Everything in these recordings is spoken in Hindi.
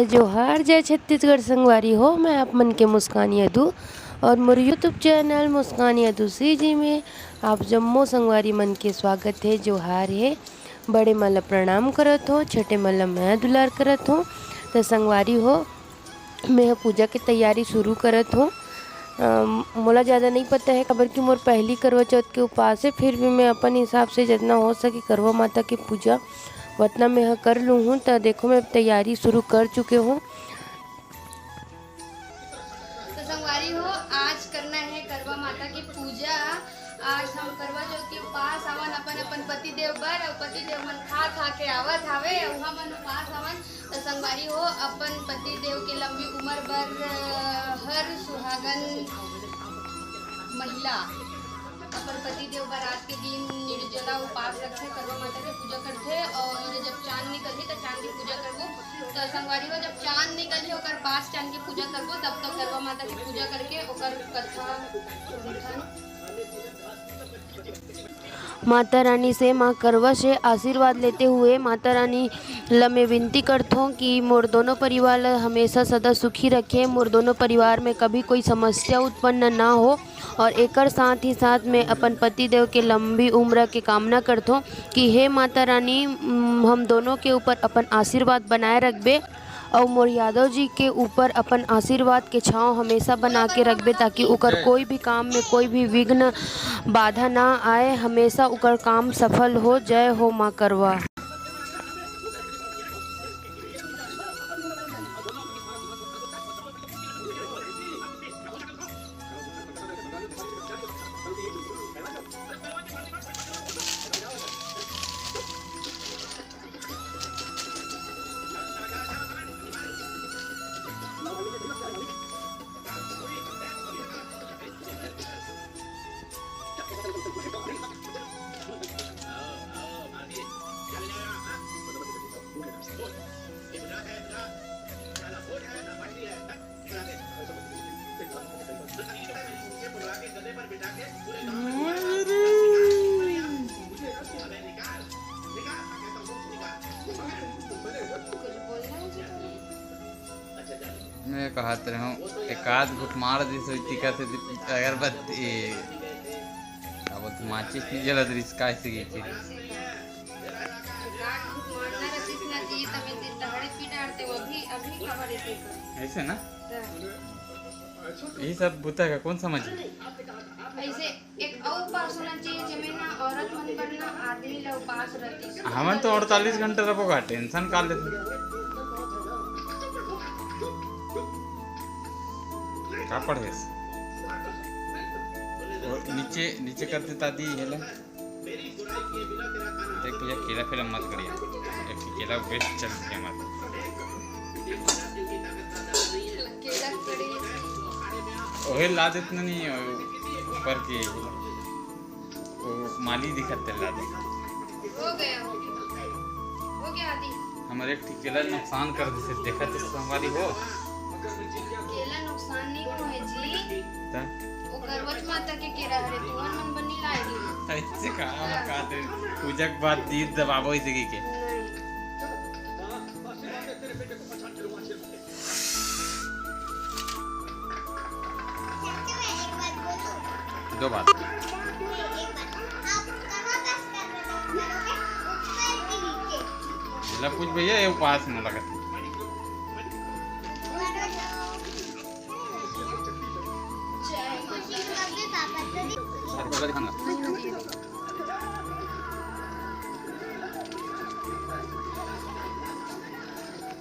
जोहार जय छत्तीसगढ़ संगवारी हो। मैं आप मन के मुस्कान यदू और मोर यूट्यूब चैनल मुस्कान यदू सी जी में आप जम्मो संगवारी मन के स्वागत है। जोहार है। बड़े मन ला प्रणाम करत हो, छोटे मन ला मैं दुलार करत हो। तो संगवारी हो, मैं पूजा की तैयारी शुरू करत हो। मोला ज़्यादा नहीं पता है खबर कि मोर पहली करवा चौथ के उपास है, फिर भी मैं अपन हिसाब से जितना हो सके करवा माता की पूजा उतना मैं कर लूँ हूँ। तो देखो मैं तैयारी शुरू कर चुके हूँ। तो संगवारी हो, आज करना है करवा माता की पूजा। आज हम करवा चौथ के उपास आवन अपन अपन पति देव बर और पति देव मन खा के आवत हावे और हम उपास आवन। तो संगवारी हो, अपन पति देव के लंबी उम्र बर हर सुहागन महिला अपन पति देव बर आज के दिन निर्जला उपास रखे, करवा माता की पूजा करते और जब चांद निकलही तो चांद की पूजा करबो। तो संगवारी हो, जब चांद निकलही ओकर पास चांद की पूजा करबो, तब तक करवा माता की पूजा करके ओकर कथा सुनथन। माता रानी से माँ करवा से आशीर्वाद लेते हुए माता रानी ला मैं विनती करता हूँ कि मोर दोनों परिवार ला हमेशा सदा सुखी रखे, मोर दोनों परिवार में कभी कोई समस्या उत्पन्न ना हो। और एकर साथ ही साथ मैं अपन पति देव के लंबी उम्र के कामना करता हूँ कि हे माता रानी हम दोनों के ऊपर अपन आशीर्वाद बनाए रखबे और मोर यादव जी के ऊपर अपन आशीर्वाद के छाँव हमेशा बना के रखबे, ताकि उकर कोई भी काम में कोई भी विघ्न बाधा ना आए, हमेशा उकर काम सफल हो। जय हो माँ करवा। मैं कहत रहा हूँ एकाध घुट मार दी सोई टिका से अगरबत्ती अब तो माचिस नहीं जलत रिस का ऐसे की ऐसे ना यही सब बुता का कौन समझ ऐसे एक और उपास होना चाहिए जमे ना औरत मन पर ना आदमी ला उपास रहती। हमें तो 48 घंटे रहोगा, टेंशन का लेते का पढ़े और नीचे नीचे कर देता दी हेला देख भैया केला फिल्म मत करिए, एक केला बेस्ट चलती है मत ओहे ला देते नहीं ऊपर की वो माली दिखते ला दे हो गया आदि हमारे एक केला नुकसान कर दे देखा तो संवारी हो केला नुकसान नहीं होए जी ता ओ करवच माता के केरा हरे तुवन मन बनी लाएगी ऐसे का दे पूजा के बाद दीद दबाबो इसे के दो बात ला कुछ भैया ये उपास में लगा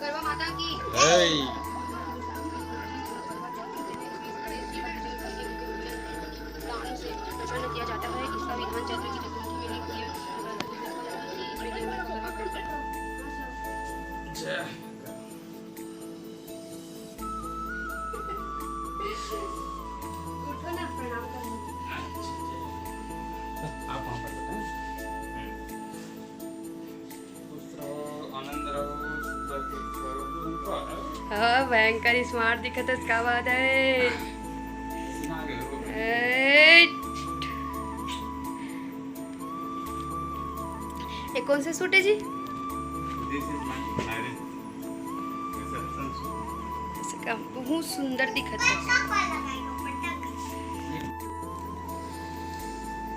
करवा माता की दान से प्रसन्न किया जाता है। इसका विधान चैत्र की चतुर्थी में किया उठो ना प्रणाम करने। आप वहाँ पर आनंद रहो। हाँ भयंकर स्मार्ट दिखत है, क्या बात है। ये कौन से सूट है जी? This is my marriage reception का बहुत सुंदर दिखत है।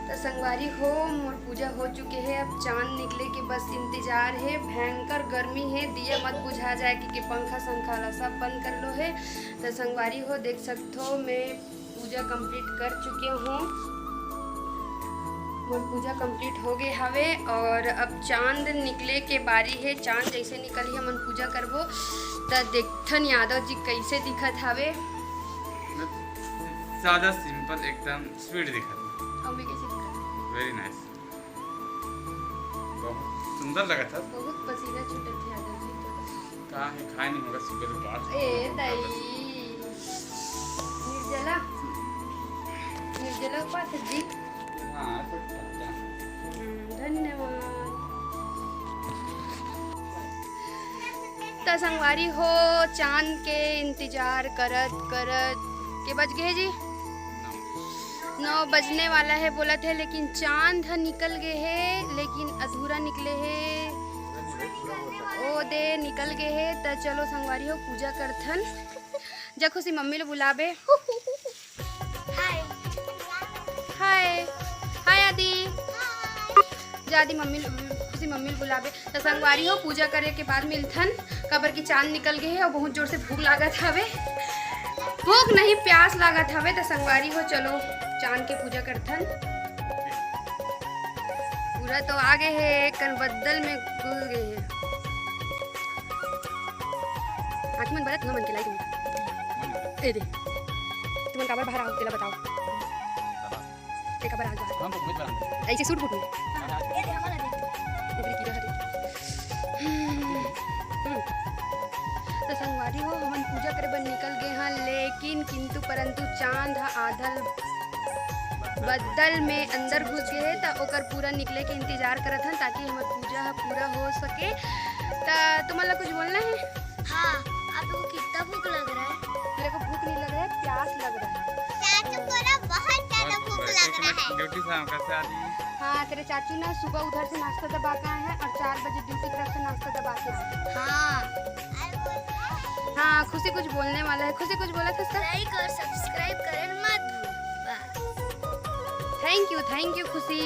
तो संगवारी हो मोर पूजा हो चुके है, अब चांद निकले के बस इंतजार है। भयंकर गर्मी है, दिया मत बुझा जाए कि पंखा संखाला सब बंद कर लो है। तो संगवारी हो देख सकते हो मैं पूजा कंप्लीट कर चुकी हूँ। मोर पूजा कंप्लीट हो गए हवे और अब चांद निकले के बारी है। चांद जैसे निकली हमन पूजा करबो तो देखथन यादव जी कैसे दिखत हवे। सादा सिंपल एकदम स्वीट दिखा हमें कैसे दिखत वेरी नाइस, बहुत सुंदर लगा था। बहुत पसीना छूटत है यादव जी तो। कहाँ है, खाए नहीं होगा सुबह पास ए दई निर्जला निर्जला उपास है जी। हाँ कुछ अच्छा। धन्यवाद। तो संगवारी हो चांद के इंतजार करत करत के बज गए जी 9 बजने वाला है बोला थे, लेकिन चांद निकल गए है लेकिन अधूरा निकले है। ओ दे निकल गए है। तो चलो संगवारी हो पूजा करथन। जा खुशी मम्मी लो बुलाबे। हाय हाय हाय आदि जा आदि मम्मी खुशी मम्मी लो बुलाबे। तो संगवारी हो पूजा करे के बाद मिलथन, कबर की चांद निकल गए है और बहुत जोर से भूख लागत हवे। भूख नहीं प्यास लागत हवे। तो संगवारी हो चलो चांद के पूजा करथन। पूरा तो आ गए है, कन बदल में घुस गए है। आँख मन बड़ा मन के लाई तुम ए दे तुम काबर बाहर आओ तेला बताओ ते काबर आज हम तो कुछ बना ऐसे सूट फुटू ए दे हमारा दे इधर की रहा तो संगवारी हो हमन पूजा करे बर निकल गए हाँ, लेकिन किंतु परंतु चांद आधल बदल में अंदर घुस गए तो ओकर पूरा निकले के इंतजार करत हन ताकि हमार पूजा पूरा हो सके। तो तुम्हारा कुछ बोलना है? हाँ, आप लोगों को कितना भूख लग रहा है? मेरे को भूख नहीं लग रहा है, प्यास लग रहा है। चाचू को ना बहुत ज्यादा भूख लग रहा है। ड्यूटी से हम कैसे आ रही है? हाँ तेरे चाचू ना सुबह उधर से नाश्ता दबा के आए हैं और 4 बजे ड्यूटी तरफ से नाश्ता दबा के आए हैं। हाँ, हाँ खुशी कुछ बोलने वाला है। खुशी कुछ बोला था? लाइक और सब्सक्राइब करना मत भूल। थैंक यू खुशी।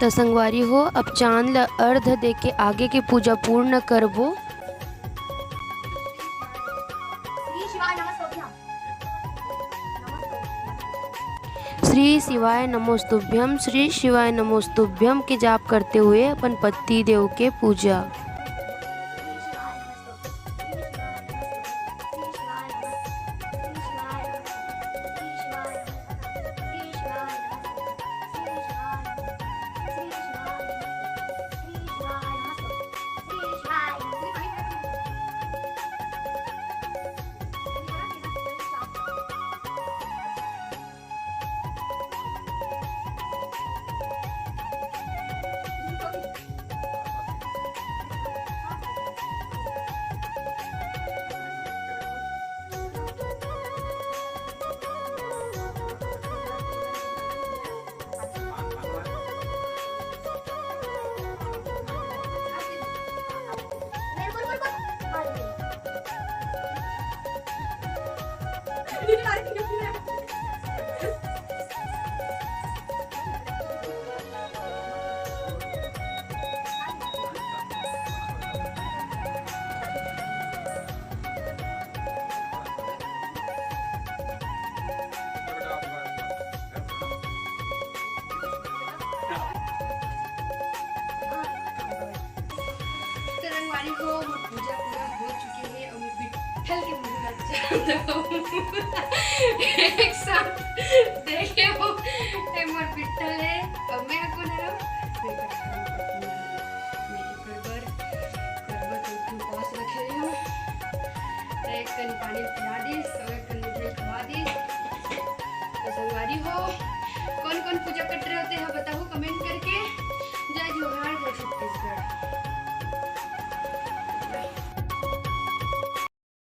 तो संगवारी हो अब चांद ल अर्घ दे के आगे की पूजा पूर्ण करबो। श्री शिवाय नमोस्तुभ्यम श्री शिवाय नमोस्तुभ्यम के जाप करते हुए अपन पति देव के पूजा। हो पूजा पूरा हो चुकी है और मैं विठल के मुंह में एक साथ देखे हो एक मोर विठल है और मैं कौन है मैं एक बार करवा तो पास रखे हूं कन पानी पिला दिस और एक कन मिठाई खवा दिस। तो संगवारी हो कौन कौन पूजा